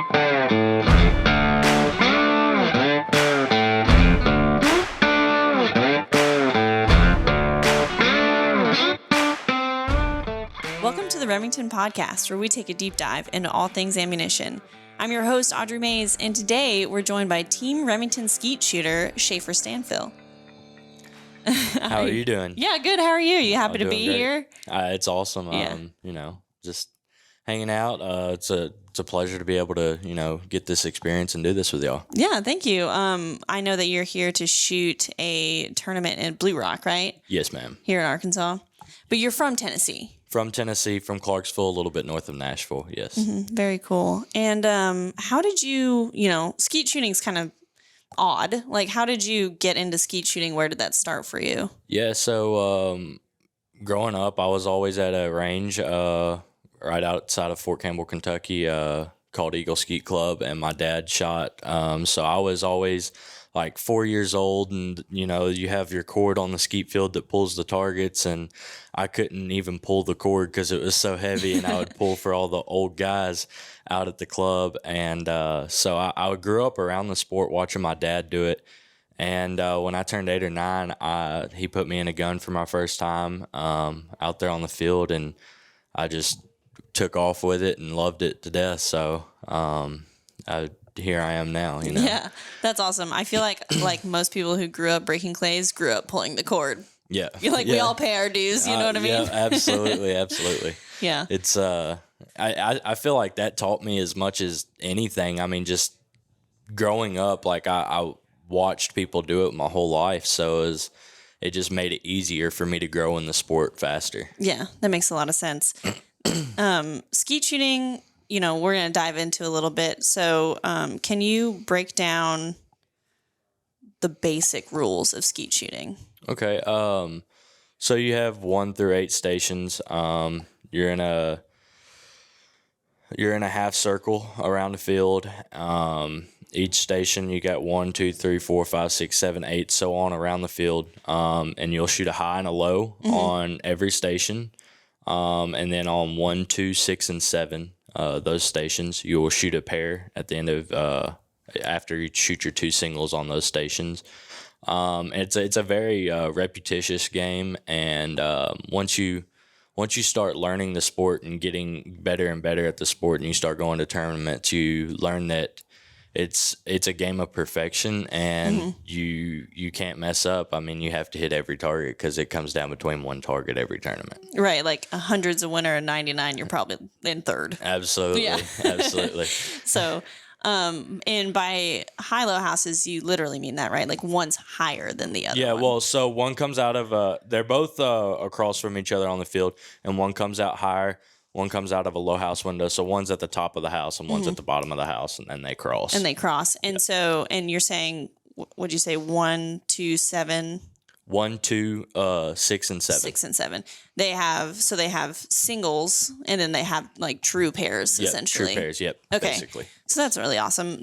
Welcome to the Remington Podcast, where we take a deep dive into all things ammunition. I'm your host, Audrey Mayes, and today we're joined by Team Remington Skeet Shooter, Shaeffer Stanfill. How are you doing? Yeah, good. How are you? You happy to be great. here? It's awesome. Yeah. Just hanging out. It's a pleasure to be able to, get this experience and do this with y'all. Yeah, thank you. I know that you're here to shoot a tournament in Blue Rock, right? Yes, ma'am. Here in Arkansas. But you're from Tennessee. From Tennessee, from Clarksville, a little bit north of Nashville, yes. Mm-hmm. Very cool. And how did you, skeet shooting's kind of odd. Like, how did you get into skeet shooting? Where did that start for you? Yeah, so growing up, I was always at a range right outside of Fort Campbell, Kentucky, called Eagle Skeet Club, and my dad shot. So I was always like 4 years old, and you have your cord on the skeet field that pulls the targets, and I couldn't even pull the cord because it was so heavy, and I would pull for all the old guys out at the club. And so I grew up around the sport watching my dad do it. And when I turned 8 or 9, he put me in a gun for my first time out there on the field, and I just took off with it and loved it to death. So here I am now, Yeah, that's awesome. I feel like most people who grew up breaking clays grew up pulling the cord. Yeah. We all pay our dues, you know what I mean? Yeah, absolutely, absolutely. Yeah. It's I feel like that taught me as much as anything. I mean, just growing up, like I watched people do it my whole life, so it just made it easier for me to grow in the sport faster. Yeah, that makes a lot of sense. Skeet shooting, we're going to dive into a little bit. So can you break down the basic rules of skeet shooting? Okay. So you have 1 through 8 stations. You're in a half circle around the field. Each station you got 1, 2, 3, 4, 5, 6, 7, 8, so on around the field. And you'll shoot a high and a low on every station. And then on 1, 2, 6, and 7, those stations, you will shoot a pair at the end of after you shoot your 2 singles on those stations. It's a very repetitious game, and once you start learning the sport and getting better and better at the sport, and you start going to tournaments, you learn that it's a game of perfection, and you can't mess up. I mean, you have to hit every target because it comes down between 1 target every tournament. Right, like 100's a winner and 99 you're probably in third. Absolutely, yeah. Absolutely. So, and by high-low houses, you literally mean that, right? Like one's higher than the other. Yeah, one. well, so one comes out of they're both across from each other on the field, and one comes out higher. One comes out of a low house window, so one's at the top of the house and one's at the bottom of the house, and then they cross. And so, and you're saying, what'd you say, 1, 2, 7? 1, 2, 6, and 7. 6 and 7. They have singles, and then they have like true pairs, essentially. True pairs, yep. Okay. Basically. So that's really awesome.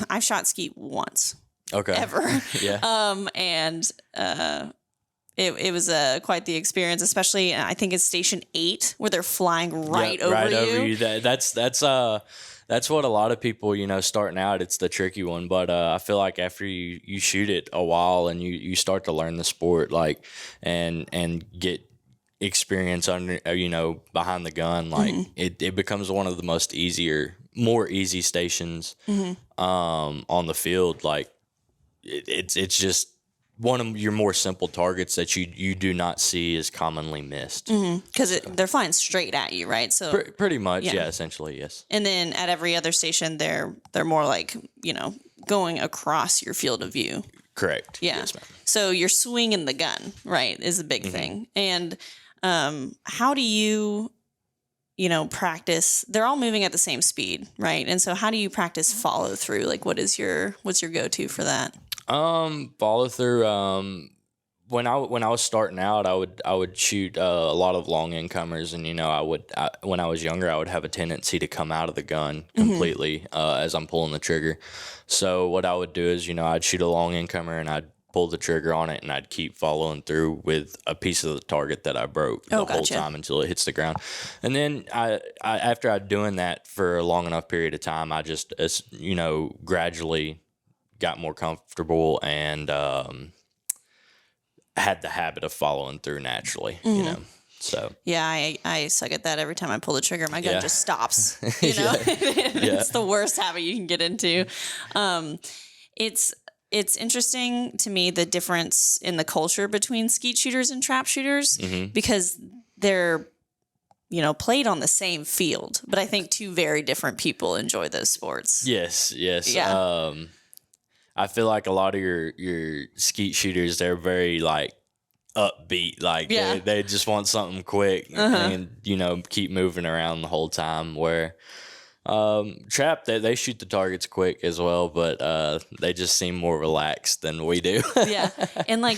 I've shot skeet once. Okay. Ever. Yeah. And it was quite the experience, especially I think it's station 8 where they're flying right over you. That's what a lot of people, starting out, it's the tricky one. But I feel like after you shoot it a while and you start to learn the sport, like, and get experience under, behind the gun, like it becomes one of the more easy stations on the field. Like it's just one of your more simple targets that you do not see is commonly missed. Because they're flying straight at you, right? So pretty much, yeah, essentially, yes. And then at every other station, they're more like, going across your field of view. Correct. Yeah. Yes, ma'am. So you're swinging the gun, right, is a big thing. And how do you, practice? They're all moving at the same speed, right? And so how do you practice follow through? Like, what's your go-to for that? Follow through. When I was starting out, I would shoot a lot of long incomers, and when I was younger, I would have a tendency to come out of the gun completely as I'm pulling the trigger. So what I would do is, I'd shoot a long incomer and I'd pull the trigger on it, and I'd keep following through with a piece of the target that I broke the whole time until it hits the ground. And then I after I'd doing that for a long enough period of time, I just, gradually got more comfortable and had the habit of following through naturally, So yeah, I suck at that. Every time I pull the trigger, my gun just stops. It's the worst habit you can get into. It's interesting to me, the difference in the culture between skeet shooters and trap shooters, because they're played on the same field, but I think two very different people enjoy those sports. Yes. Yeah. I feel like a lot of your skeet shooters, they're very like upbeat, like they just want something quick and keep moving around the whole time, where trap, they shoot the targets quick as well, but they just seem more relaxed than we do. Yeah. And like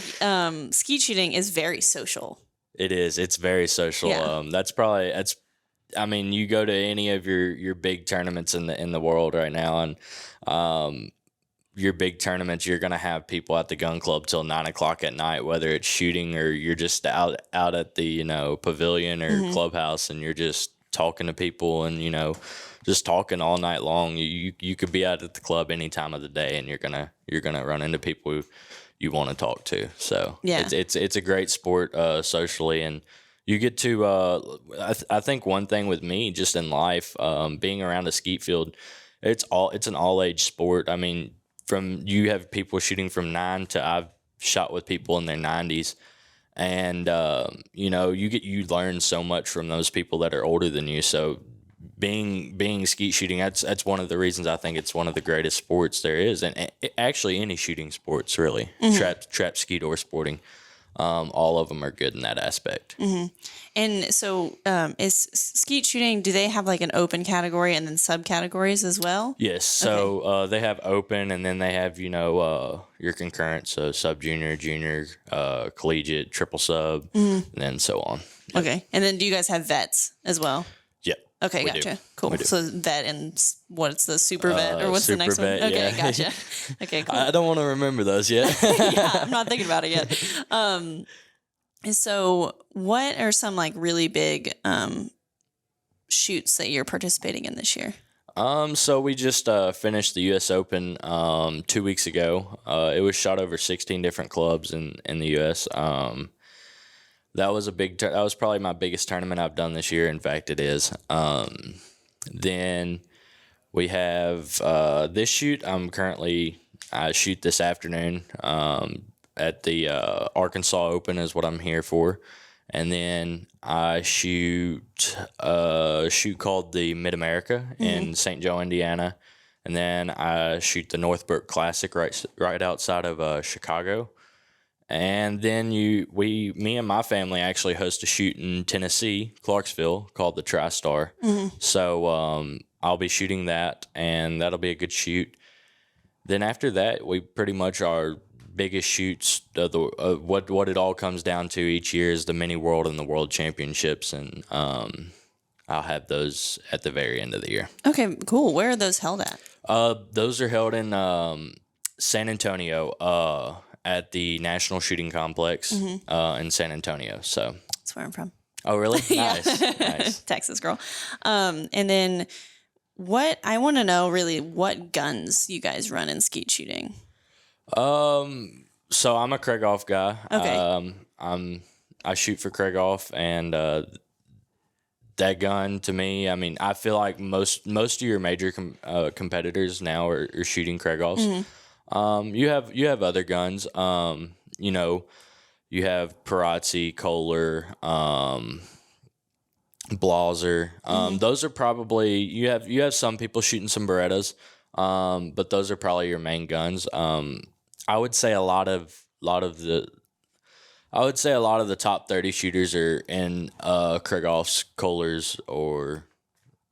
skeet shooting is very social. It's very social. Yeah. I mean, you go to any of your big tournaments in the world right now, and your big tournaments, you're gonna have people at the gun club till 9:00 at night, whether it's shooting or you're just out at the pavilion or clubhouse, and you're just talking to people and just talking all night long. You could be out at the club any time of the day, and you're gonna run into people who you want to talk to. So it's a great sport socially, and you get to. I think one thing with me just in life, being around a skeet field, it's an all age sport. I mean, you have people shooting from 9 to I've shot with people in their 90s. And, you learn so much from those people that are older than you. So being skeet shooting, that's one of the reasons I think it's one of the greatest sports there is. And actually any shooting sports, really, trap, skeet, or sporting. All of them are good in that aspect. And so is skeet shooting, do they have like an open category and then subcategories as well? Yes. So they have open, and then they have, your concurrent. So sub junior, junior, collegiate, triple sub, and then so on. Yep. Okay. And then do you guys have vets as well? Yep. Okay, gotcha. Cool. So vet and what's the super vet or what's the next vet, one? Okay, yeah. gotcha. Okay, cool. I don't want to remember those yet. Yeah, I'm not thinking about it yet. So what are some like really big shoots that you're participating in this year? So we just finished the U.S. Open 2 weeks ago. It was shot over 16 different clubs in the U.S. That was that was probably my biggest tournament I've done this year. In fact, it is. Then we have this shoot. I shoot this afternoon at the Arkansas Open is what I'm here for. And then I shoot a shoot called the Mid-America in St. Joe, Indiana. And then I shoot the Northbrook Classic right outside of Chicago. And then me and my family actually host a shoot in Tennessee, Clarksville, called the TriStar. So I'll be shooting that, and that'll be a good shoot. Then after that, we pretty much our biggest shoots, what it all comes down to each year is the Mini World and the World Championships, and I'll have those at the very end of the year. Okay, cool. Where are those held at? Those are held in San Antonio, at the National Shooting Complex in San Antonio. So that's where I'm from. Oh, really? Nice. Texas girl. And then I want to know really what guns you guys run in skeet shooting. So I'm a Krieghoff guy. Okay. I shoot for Krieghoff, and that gun to me, I mean, I feel like most of your major competitors now are shooting Krieghoffs. You have other guns. You have Perazzi, Kohler, Blaser. Those are probably you have some people shooting some Berettas, but those are probably your main guns. I would say a lot of the top 30 shooters are in Krieghoffs, Kohlers, or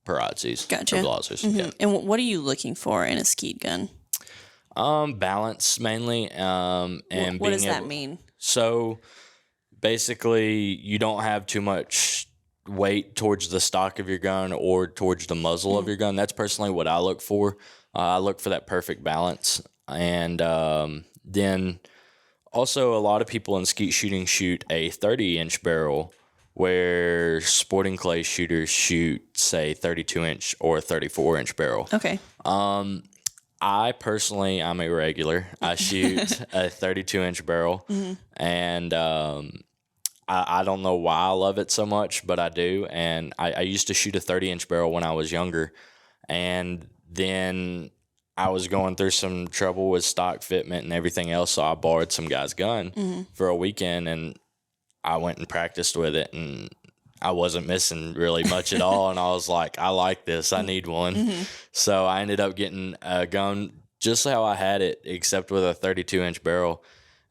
Perazzis. Gotcha. Or Blasers. Yeah. And what are you looking for in a skeet gun? Balance mainly. And what does that mean? So basically, you don't have too much weight towards the stock of your gun or towards the muzzle of your gun. That's personally what I look for. I look for that perfect balance. And then Also, a lot of people in skeet shooting shoot a 30-inch barrel, where sporting clay shooters shoot, say, 32-inch or 34-inch barrel. Okay. I personally, I'm a regular. I shoot a 32-inch barrel, and I don't know why I love it so much, but I do. And I used to shoot a 30-inch barrel when I was younger, and then I was going through some trouble with stock fitment and everything else, so I borrowed some guy's gun for a weekend, and I went and practiced with it, and I wasn't missing really much at all. And I was like, I like this. I need one. So I ended up getting a gun just how I had it, except with a 32-inch barrel,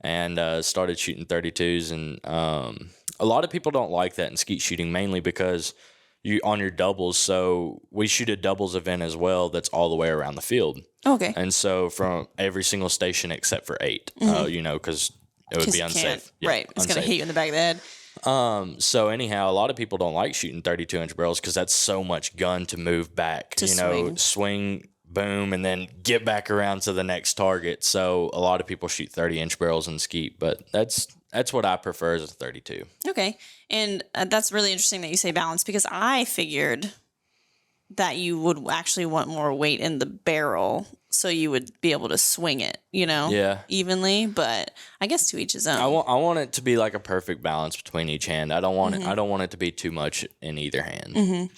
and started shooting 32s. And a lot of people don't like that in skeet shooting, mainly because you on your doubles. So we shoot a doubles event as well that's all the way around the field. Okay. And so from every single station except for 8, because it would be unsafe. Yeah, right. It's going to hit you in the back of the head. So anyhow, a lot of people don't like shooting 32-inch barrels because that's so much gun to move back, swing, boom, and then get back around to the next target. So a lot of people shoot 30-inch barrels in skeet, but that's what I prefer as a 32. Okay. And that's really interesting that you say balance, because I figured that you would actually want more weight in the barrel so you would be able to swing it, evenly. But I guess to each his own. I want it to be like a perfect balance between each hand. I don't want it to be too much in either hand.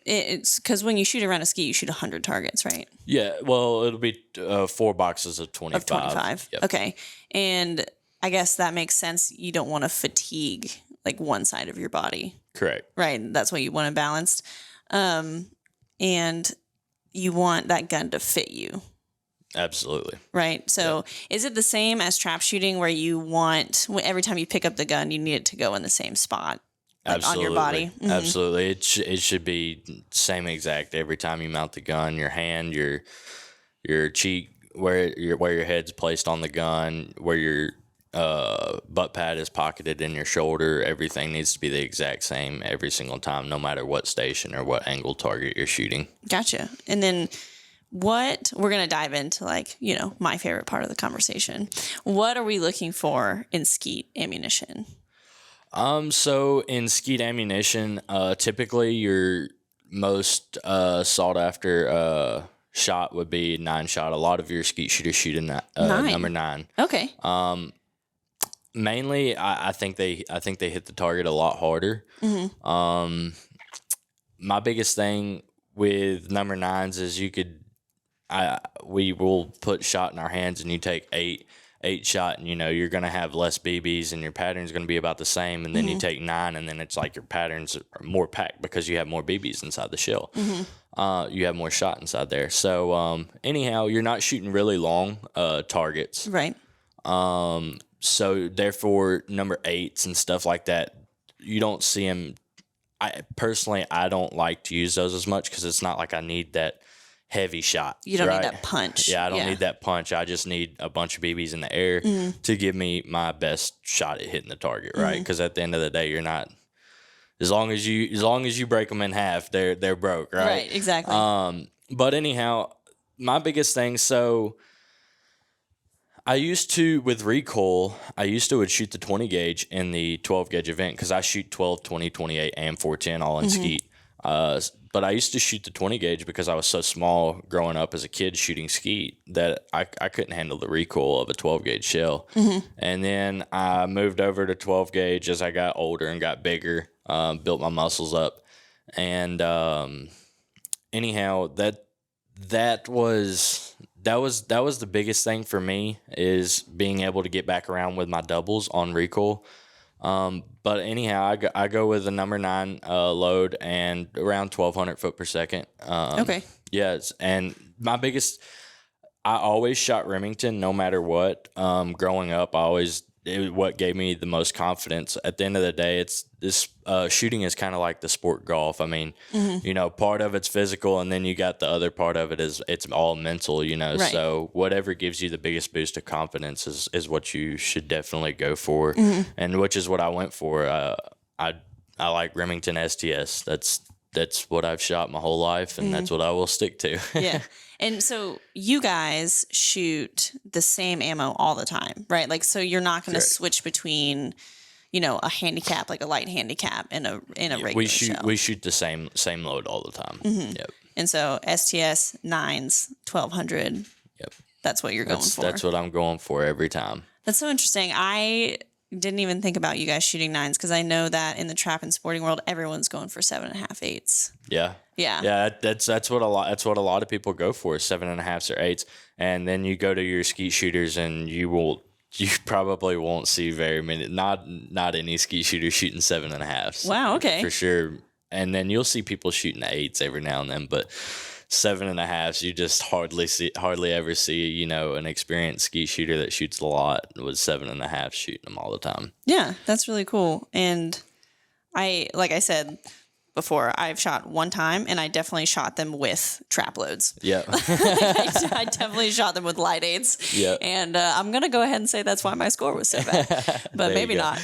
It's because when you shoot around a skeet, you shoot 100 targets, right? Yeah. Well, it'll be 4 boxes of 25. Of 25. Yep. Okay. And I guess that makes sense. You don't want to fatigue like one side of your body. Correct. Right. That's why you want it balanced. And you want that gun to fit you. Absolutely. Right. So is it the same as trap shooting where you want, every time you pick up the gun, you need it to go in the same spot? Like on your body? Absolutely. It should be same exact every time you mount the gun. Your hand, your cheek, where your head's placed on the gun, where your butt pad is pocketed in your shoulder. Everything needs to be the exact same every single time, no matter what station or what angle target you're shooting. Gotcha. And then we're going to dive into my favorite part of the conversation. What are we looking for in skeet ammunition? So in skeet ammunition, typically your most sought after shot would be 9-shot. A lot of your skeet shooters shoot in that number 9. Okay. Mainly, I think they hit the target a lot harder. My biggest thing with number 9s is we will put shot in our hands, and you take 8 shot, and you're going to have less BBs, and your pattern's going to be about the same. And then you take 9, and then it's like your patterns are more packed because you have more BBs inside the shell. You have more shot inside there. So anyhow, you're not shooting really long targets. Right. So therefore, number 8s and stuff like that, you don't see them. I don't like to use those as much because it's not like I need that heavy shot. You don't need that punch. Yeah, I don't need that punch. I just need a bunch of BBs in the air to give me my best shot at hitting the target, right? Because at the end of the day, you're not, as long as you break them in half, they're broke, right? Right, exactly. But anyhow, my biggest thing, so I used to, with recoil, would shoot the 20 gauge in the 12 gauge event because I shoot 12, 20, 28, and 410 all in skeet. But I used to shoot the 20 gauge because I was so small growing up as a kid shooting skeet that I couldn't handle the recoil of a 12 gauge shell. And then I moved over to 12 gauge as I got older and got bigger, built my muscles up. And anyhow, that was the biggest thing for me, is being able to get back around with my doubles on recoil. But anyhow, I go with the number 9 load and around 1,200 foot per second. Okay. Yes, and I always shot Remington no matter what. Growing up, what gave me the most confidence. At the end of the day, it's this shooting is kind of like the sport golf. I mean, part of it's physical, and then you got the other part of it is it's all mental. Right. So whatever gives you the biggest boost of confidence is what you should definitely go for, and which is what I went for. I like Remington STS. that's what I've shot my whole life, and that's what I will stick to. Yeah. And so you guys shoot the same ammo all the time, right? Like, so you're not going to switch between, a handicap, like a light handicap and a regular shell. We shoot the same load all the time. Yep. And so STS 9s, 1200. Yep. That's what you're going for. That's what I'm going for every time. That's so interesting. I didn't even think about you guys shooting 9s because I know that in the trap and sporting world, everyone's going for 7.5, 8s. Yeah. Yeah. Yeah. That's what a lot of people go for, 7.5s or 8s. And then you go to your skeet shooters and you probably won't see very many, not any skeet shooter shooting 7.5s. Wow. Okay. For sure. And then you'll see people shooting 8s every now and then, but 7.5s, you just hardly ever see, an experienced skeet shooter that shoots a lot with 7.5 shooting them all the time. Yeah, that's really cool. And like I said before, I've shot one time and I definitely shot them with trap loads. Yeah. I definitely shot them with light 8s. Yeah. And I'm going to go ahead and say that's why my score was so bad, but maybe not.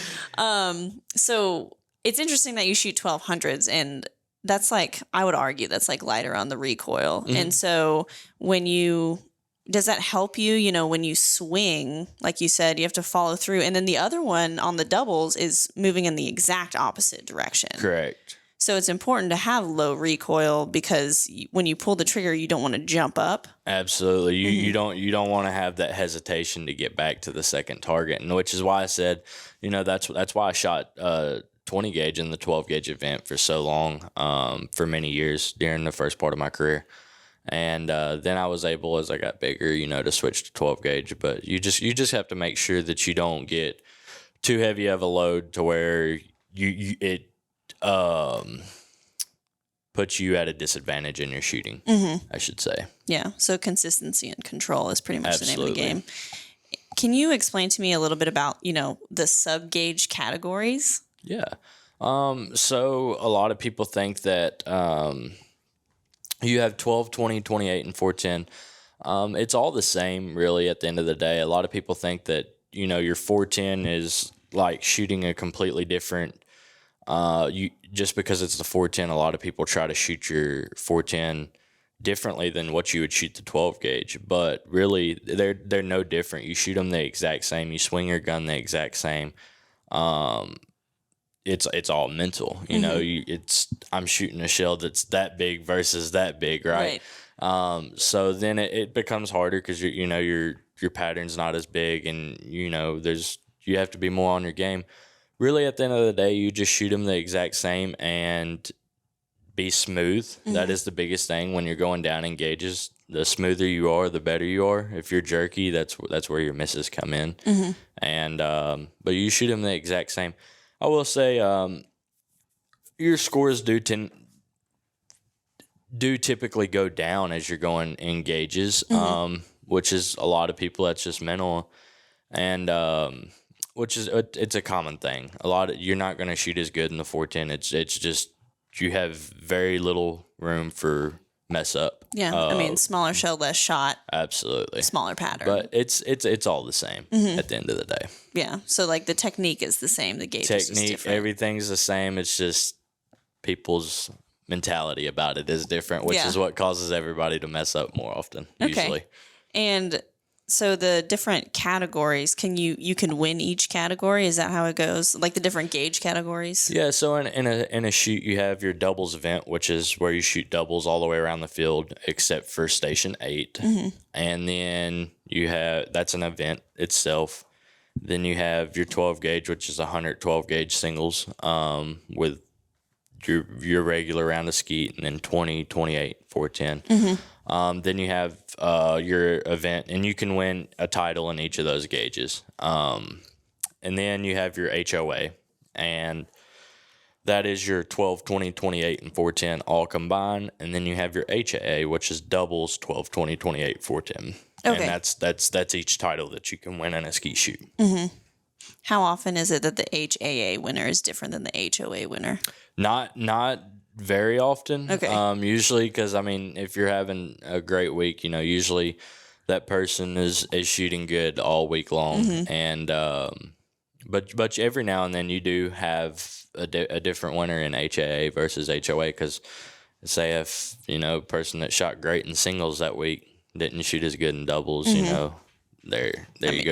So it's interesting that you shoot 1200s, and that's like, I would argue that's like lighter on the recoil. And so does that help you, when you swing, like you said, you have to follow through. And then the other one on the doubles is moving in the exact opposite direction. Correct. So it's important to have low recoil because when you pull the trigger, you don't want to jump up. Absolutely. You don't want to have that hesitation to get back to the second target. And which is why I said, that's why I shot 20 gauge in the 12 gauge event for so long, for many years during the first part of my career. And then I was able, as I got bigger, to switch to 12 gauge. But you just have to make sure that you don't get too heavy of a load to where it puts you at a disadvantage in your shooting, I should say. Yeah. So consistency and control is pretty much the name of the game. Can you explain to me a little bit about, the sub gauge categories? Yeah. So a lot of people think that you have 12, 20, 28, and 410. It's all the same, really, at the end of the day. A lot of people think that, your 410 is like shooting a completely different, just because it's the 410, a lot of people try to shoot your 410 differently than what you would shoot the 12 gauge. But really, they're no different. You shoot them the exact same. You swing your gun the exact same. It's all mental, I'm shooting a shell that's that big versus that big, right? So then it becomes harder because your pattern's not as big, and you have to be more on your game. Really, at the end of the day, you just shoot them the exact same and be smooth. That is the biggest thing when you're going down in gauges. The smoother you are, the better you are. If you're jerky, that's where your misses come in. And but you shoot them the exact same. I will say your scores do typically go down as you're going in gauges, which is a lot of people. That's just mental, and which is it's a common thing. You're not going to shoot as good in the 410. It's just you have very little room for mess up. Yeah, smaller shell, less shot. Absolutely. Smaller pattern. But it's all the same at the end of the day. Yeah, so like the technique is the same, the gauge is just different. Everything's the same. It's just people's mentality about it is different, which is what causes everybody to mess up more often, usually. And so the different categories, you can win each category? Is that how it goes? Like the different gauge categories? Yeah, so in a shoot, you have your doubles event, which is where you shoot doubles all the way around the field except for Station 8. And then that's an event itself. Then you have your 12 gauge, which is 100 12 gauge singles with your regular round of skeet, and then 20, 28, 410. Then you have your event, and you can win a title in each of those gauges. And then you have your HOA, and that is your 12, 20, 28, and 410 all combined. And then you have your HAA, which is doubles 12, 20, 28, 410. Okay. And that's each title that you can win in a skeet shoot. How often is it that the HAA winner is different than the HOA winner? Not very often. Okay. Usually, because if you're having a great week, usually that person is shooting good all week long, and But every now and then you do have a different winner in HAA versus HOA, because say if, a person that shot great in singles that week didn't shoot as good in doubles, there you go.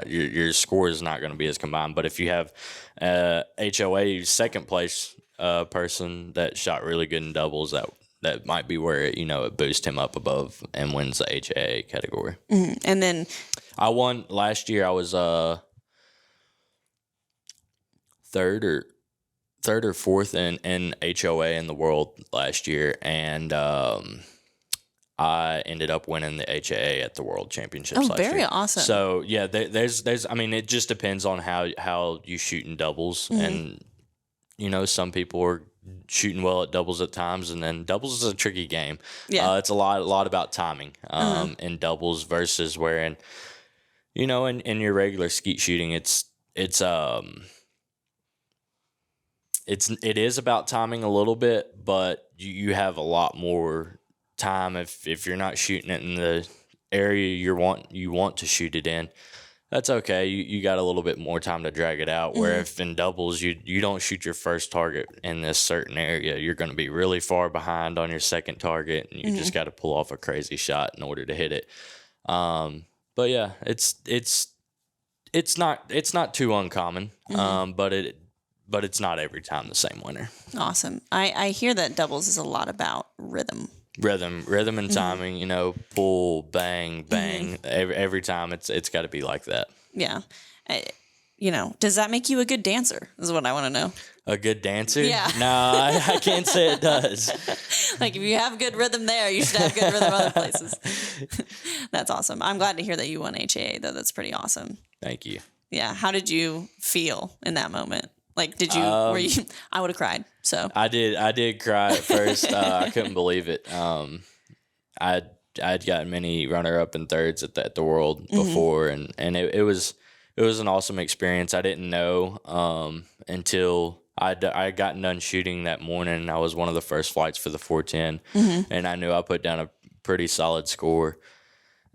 Your score is not going to be as combined. But if you have HOA second place person that shot really good in doubles, that might be where it boosts him up above and wins the HAA category. And then I won last year. I was third or fourth in HOA in the world last year, and I ended up winning the HAA at the World Championships last year. Very awesome. So yeah, there's I mean, it just depends on how you shoot in doubles, and some people are shooting well at doubles at times, and then doubles is a tricky game. Yeah. It's a lot about timing in doubles versus where in your regular skeet shooting, it is about timing a little bit, but you have a lot more time if you're not shooting it in the area you want to shoot it in. That's okay. You got a little bit more time to drag it out. Where if in doubles you don't shoot your first target in this certain area, you're going to be really far behind on your second target, and you just got to pull off a crazy shot in order to hit it. But yeah, it's not too uncommon. But it's not every time the same winner. Awesome. I hear that doubles is a lot about rhythm. Rhythm and timing, pull, bang, bang. Every time it's got to be like that. Yeah. Does that make you a good dancer is what I want to know. A good dancer? Yeah. No, I can't say it does. Like if you have good rhythm there, you should have good rhythm other places. That's awesome. I'm glad to hear that you won HAA though. That's pretty awesome. Thank you. Yeah. How did you feel in that moment? Like, did you, were you, I would have cried. So I did cry at first. I couldn't believe it. I'd gotten many runner up and thirds at the world before. And it was an awesome experience. I didn't know, until I gotten done shooting that morning. I was one of the first flights for the 410 and I knew I put down a pretty solid score.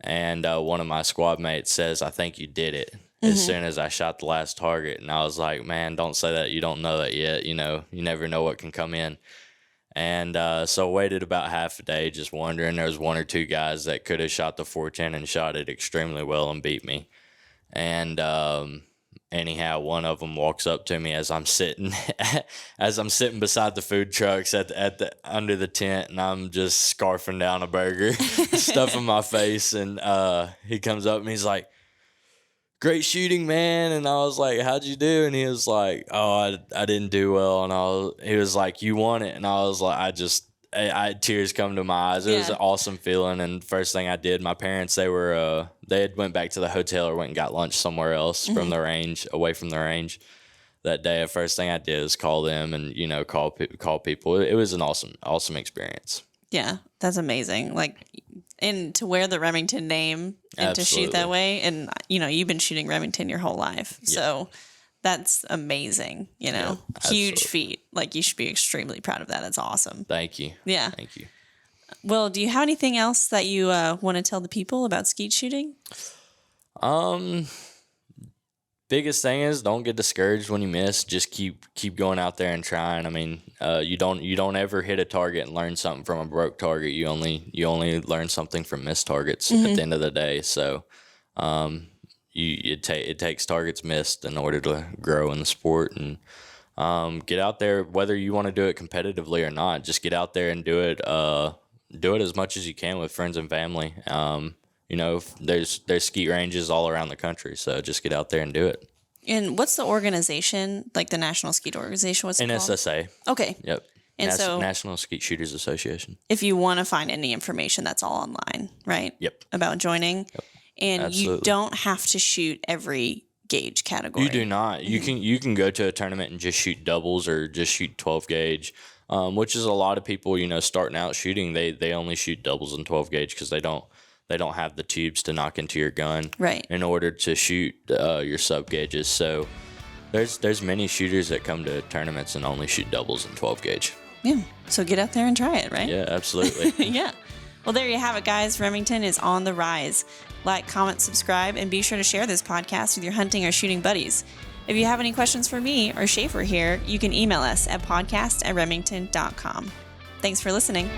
And, one of my squad mates says, "I think you did it." As soon as I shot the last target. And I was like, man, don't say that. You don't know that yet. You never know what can come in. And so I waited about half a day just wondering. There was one or two guys that could have shot the 410 and shot it extremely well and beat me. And anyhow, one of them walks up to me as I'm sitting beside the food trucks under the tent, and I'm just scarfing down a burger, stuffing my face. And he comes up and he's like, "Great shooting, man." And I was like, "How'd you do?" And he was like, "Oh, I didn't do well." And he was like, "You won it." And I was like, I tears come to my eyes. It was an awesome feeling. And first thing I did, my parents, they had went back to the hotel or went and got lunch somewhere else from the range, away from the range that day. The first thing I did was call them and, call people. It was an awesome experience. Yeah, that's amazing. Like, and to wear the Remington name and Absolutely. To shoot that way. And, you've been shooting Remington your whole life. Yeah. So that's amazing, Yeah, huge feat. Like, you should be extremely proud of that. That's awesome. Thank you. Yeah. Thank you. Well, do you have anything else that you want to tell the people about skeet shooting? Biggest thing is don't get discouraged when you miss. Just keep going out there and trying. I mean, you don't ever hit a target and learn something from a broke target. You only learn something from missed targets at the end of the day. So, it takes targets missed in order to grow in the sport. And get out there, whether you want to do it competitively or not. Just get out there and do it. Do it as much as you can with friends and family. There's skeet ranges all around the country, so just get out there and do it. And what's the organization, like the National Skeet Organization? What's it called? NSSA. Okay. Yep. And so National Skeet Shooters Association. If you want to find any information, that's all online, right? Yep. About joining. Yep. And Absolutely. You don't have to shoot every gauge category. You do not. You can go to a tournament and just shoot doubles or just shoot 12 gauge, which is a lot of people, starting out shooting, they only shoot doubles and 12 gauge because they don't have the tubes to knock into your gun in order to shoot your sub gauges. So there's many shooters that come to tournaments and only shoot doubles and 12 gauge. Yeah. So get out there and try it, right? Yeah, absolutely. Yeah. Well, there you have it, guys. Remington is on the rise. Like, comment, subscribe, and be sure to share this podcast with your hunting or shooting buddies. If you have any questions for me or Shaeffer here, you can email us at podcast@remington.com. Thanks for listening.